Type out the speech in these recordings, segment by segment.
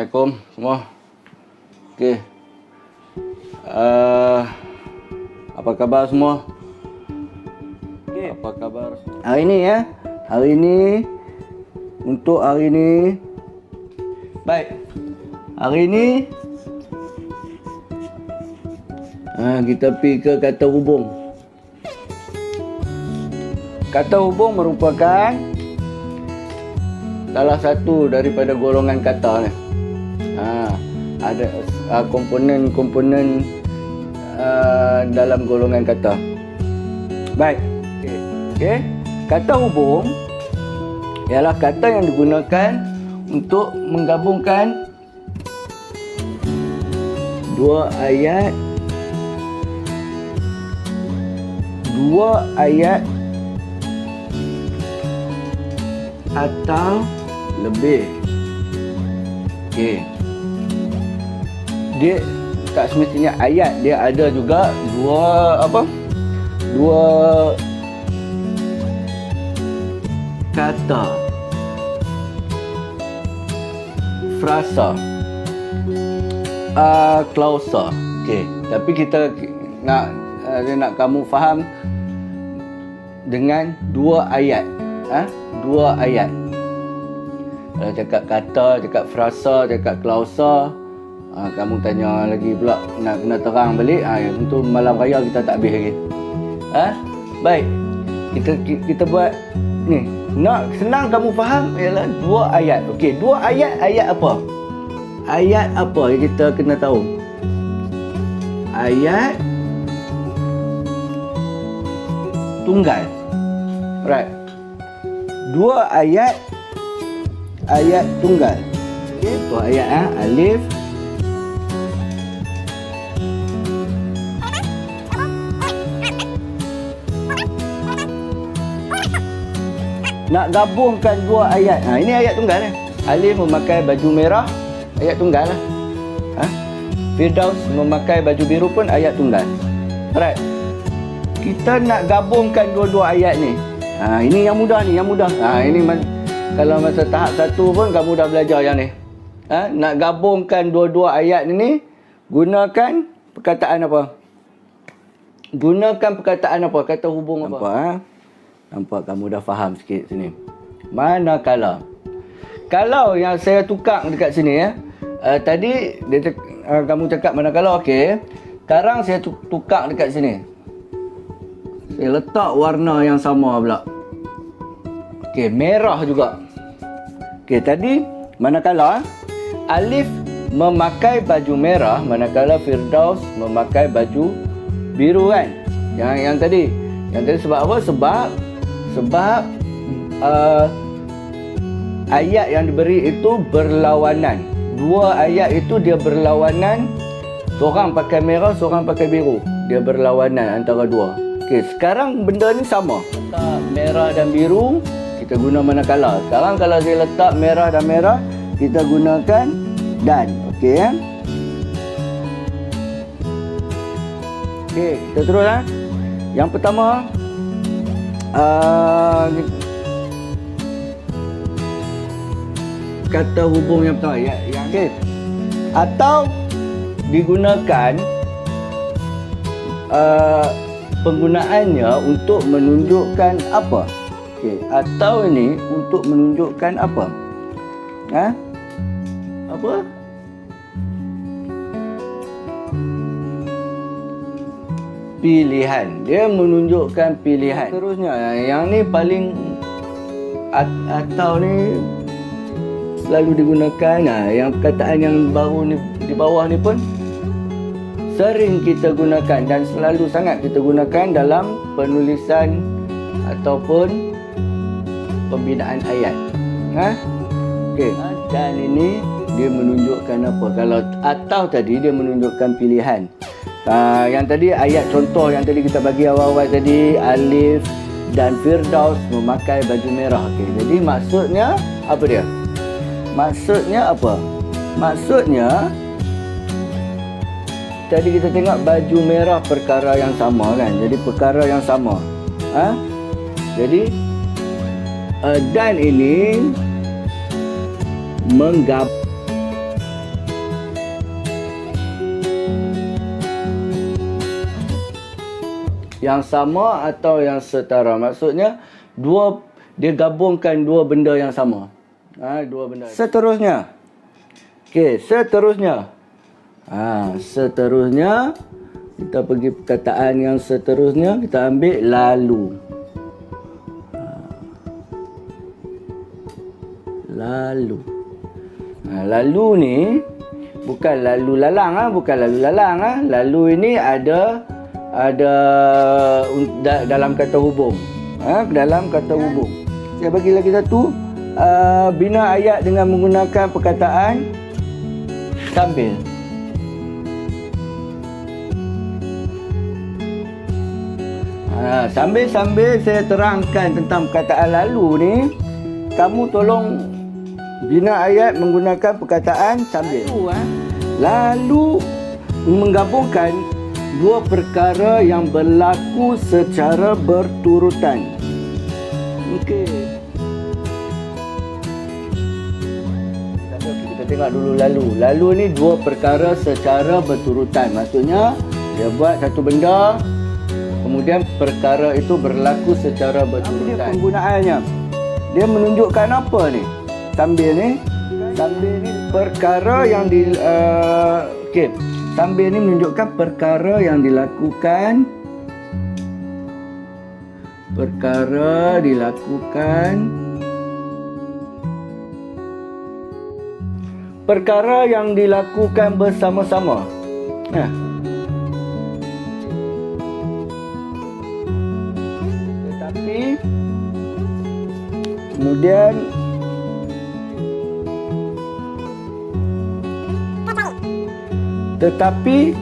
Assalamualaikum semua. Okey. Apa khabar semua? Okey. Apa khabar? Hari ni ya. Hari ni untuk hari ni. Baik. Hari ni kita pergi ke kata hubung. Kata hubung merupakan salah satu daripada golongan kata ni. Ada komponen-komponen dalam golongan kata. Baik. Okey. Kata hubung ialah kata yang digunakan untuk menggabungkan dua ayat atau lebih. Okey. Dia tak semestinya ayat, dia ada juga dua kata, frasa, klausa. Okey, tapi kita nak kamu faham dengan dua ayat. Dua ayat. Kalau cakap kata, cakap frasa, cakap klausa, kamu tanya lagi pula, nak kena terang balik. Untuk malam raya kita tak habis lagi. Baik. Kita buat ni. Nak senang kamu faham ialah dua ayat. Okey, dua ayat apa? Ayat apa yang kita kena tahu? Ayat tunggal. Right. Dua ayat tunggal. Okey, dua ayat alif nak gabungkan dua ayat. Ini ayat tunggal ni. Alif memakai baju merah, ayat tunggal lah. Firdaus memakai baju biru pun ayat tunggal. Alright. Kita nak gabungkan dua-dua ayat ni. Ini yang mudah ni, yang mudah. Ini kalau masa tahap 1 pun kamu dah belajar yang ni. Nak gabungkan dua-dua ayat ni, gunakan perkataan apa? Gunakan perkataan apa? Kata hubung apa? Nampak kamu dah faham sikit sini. Manakala. Kalau yang saya tukar dekat sini ya. Tadi kamu cakap manakala, okey. Sekarang saya tukar dekat sini. Saya letak warna yang sama pula. Okey, merah juga. Okey, tadi manakala Alif memakai baju merah, manakala Firdaus memakai baju biru kan? Yang tadi sebab apa? Sebab ayat yang diberi itu berlawanan. Dua ayat itu dia berlawanan. Seorang pakai merah, seorang pakai biru. Dia berlawanan antara dua. Okey, sekarang benda ni sama. Letak merah dan biru, kita guna manakala. Sekarang kalau saya letak merah dan merah, kita gunakan dan. Okey ya. Okey, kita terus Yang pertama kata hubung yang pertama yang okay. Atau digunakan penggunaannya untuk menunjukkan apa? Okey, atau ini untuk menunjukkan apa? Apa? Pilihan. Dia menunjukkan pilihan. Terusnya, yang ni paling atau ni selalu digunakan. Yang perkataan yang baru ni di bawah ni pun sering kita gunakan dan selalu sangat kita gunakan dalam penulisan ataupun pembinaan ayat. Okey. Dan ini dia menunjukkan apa? Kalau atau tadi dia menunjukkan pilihan. Yang tadi ayat contoh yang tadi kita bagi awal-awal tadi, Alif dan Firdaus memakai baju merah. Okey, jadi maksudnya apa dia? Maksudnya apa? Maksudnya tadi kita tengok baju merah perkara yang sama kan? Jadi perkara yang sama. Jadi dan ini yang sama atau yang setara. Maksudnya dia gabungkan dua benda yang sama. Dua benda. Seterusnya. Okey, seterusnya. Seterusnya kita pergi perkataan yang seterusnya, kita ambil lalu. Lalu. Lalu ni bukan lalu lalang bukan lalu lalang Lalu ini ada dalam kata hubung. Dalam kata hubung. Saya bagi lagi satu. Bina ayat dengan menggunakan perkataan sambil. Sambil saya terangkan tentang perkataan lalu ni, kamu tolong bina ayat menggunakan perkataan sambil. Lalu menggabungkan dua perkara yang berlaku secara berturutan. Okey. Kita tengok dulu lalu. Lalu ni dua perkara secara berturutan. Maksudnya dia buat satu benda, kemudian perkara itu berlaku secara berturutan. Apa dia penggunaannya? Dia menunjukkan apa ni? Sambil ni perkara yang sambil ni menunjukkan perkara yang dilakukan. Perkara yang dilakukan bersama-sama. Tetapi kemudian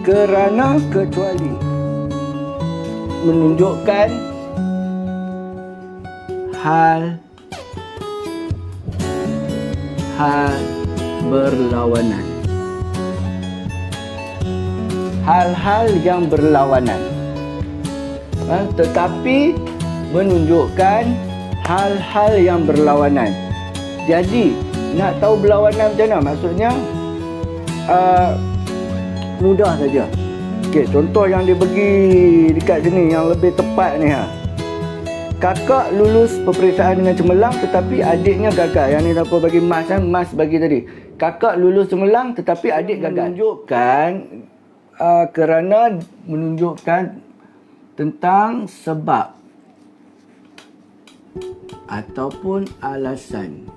kerana kecuali menunjukkan hal berlawanan. Hal-hal yang berlawanan. Tetapi menunjukkan hal-hal yang berlawanan. Jadi, nak tahu berlawanan macam mana? Maksudnya, mudah saja. Okey, contoh yang dia bagi dekat sini yang lebih tepat ni. Kakak lulus peperiksaan dengan cemerlang tetapi adiknya gagal. Yang ni siapa bagi Mas kan? Mas bagi tadi. Kakak lulus cemerlang tetapi adik gagal. Kerana menunjukkan tentang sebab ataupun alasan.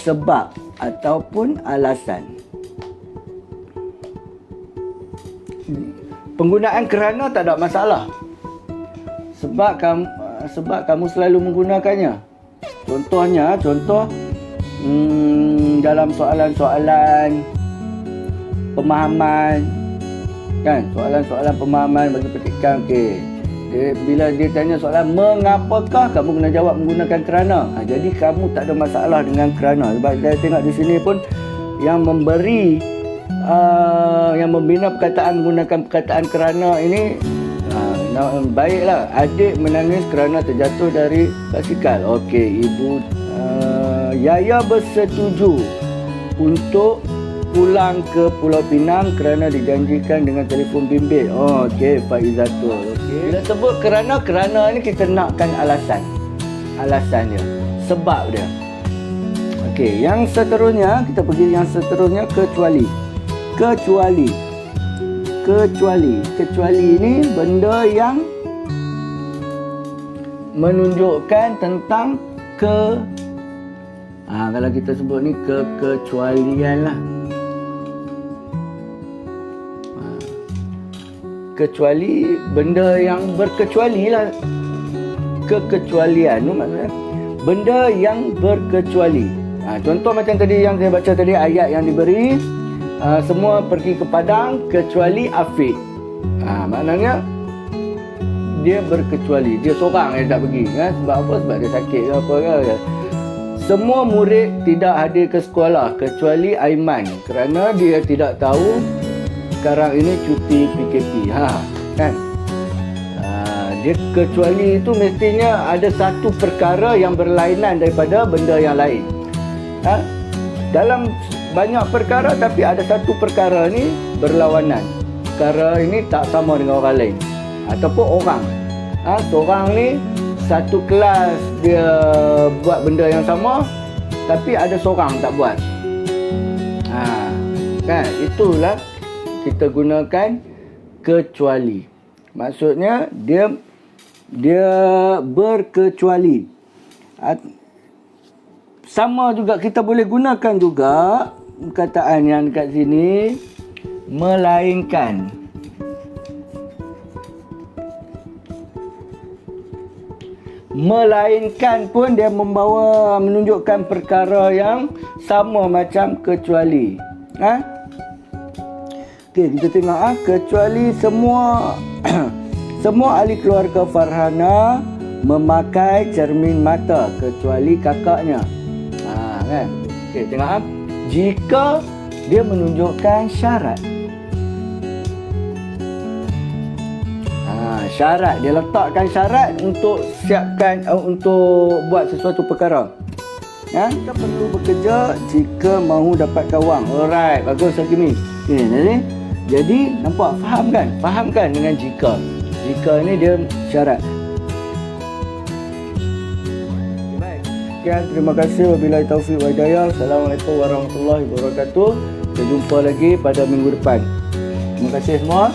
Sebab ataupun alasan. Penggunaan kerana tak ada masalah. Sebab kamu selalu menggunakannya. Contoh dalam soalan-soalan pemahaman, kan? Soalan-soalan pemahaman bagi petikan. Okey. Bila dia tanya soalan mengapakah, kamu kena jawab menggunakan kerana. Jadi kamu tak ada masalah dengan kerana. Sebab saya tengok di sini pun yang membina perkataan menggunakan perkataan kerana ini baiklah. Adik menangis kerana terjatuh dari basikal. Okey, ibu Yaya bersetuju untuk pulang ke Pulau Pinang kerana dijanjikan dengan telefon bimbit. Okey, Faizatul. Okey. Bila sebut kerana ni kita nakkan alasan dia, sebab dia. Okey, yang seterusnya kita pergi yang seterusnya kecuali ini benda yang menunjukkan tentang kalau kita sebut ni kekecualian lah. Kecuali benda yang berkecuali lah. Kekecualian tu maksudnya benda yang berkecuali. Contoh macam tadi yang saya baca tadi, ayat yang diberi, semua pergi ke padang kecuali Afiq. Maknanya dia berkecuali, dia seorang yang tak pergi. Sebab apa? Sebab dia sakit ke apa ke. Semua murid tidak hadir ke sekolah kecuali Aiman kerana dia tidak tahu sekarang ini cuti PKP. Kan? Dia kecuali itu mestinya ada satu perkara yang berlainan daripada benda yang lain. Dalam banyak perkara tapi ada satu perkara ni berlawanan. perkara ini tak sama dengan orang lain ataupun orang. Seorang ni satu kelas dia buat benda yang sama, tapi ada seorang tak buat. Kan, itulah kita gunakan kecuali. Maksudnya dia berkecuali. Sama juga kita boleh gunakan juga perkataan yang dekat sini, melainkan. Melainkan pun dia menunjukkan perkara yang sama macam kecuali. Okey, kita tengok kecuali semua semua ahli keluarga Farhana memakai cermin mata kecuali kakaknya. Kan? Okey, tengok jika dia menunjukkan syarat. Syarat, dia letakkan syarat untuk siapkan untuk buat sesuatu perkara. Kita perlu bekerja jika mahu dapatkan wang. Alright, bagus lagi ni. Jadi nampak, faham kan? Faham kan dengan jika. Jika ni dia syarat. Baik. Sekian, terima kasih. Wabillahi taufiq wa hidayah. Assalamualaikum warahmatullahi wabarakatuh. Kita jumpa lagi pada minggu depan. Terima kasih semua.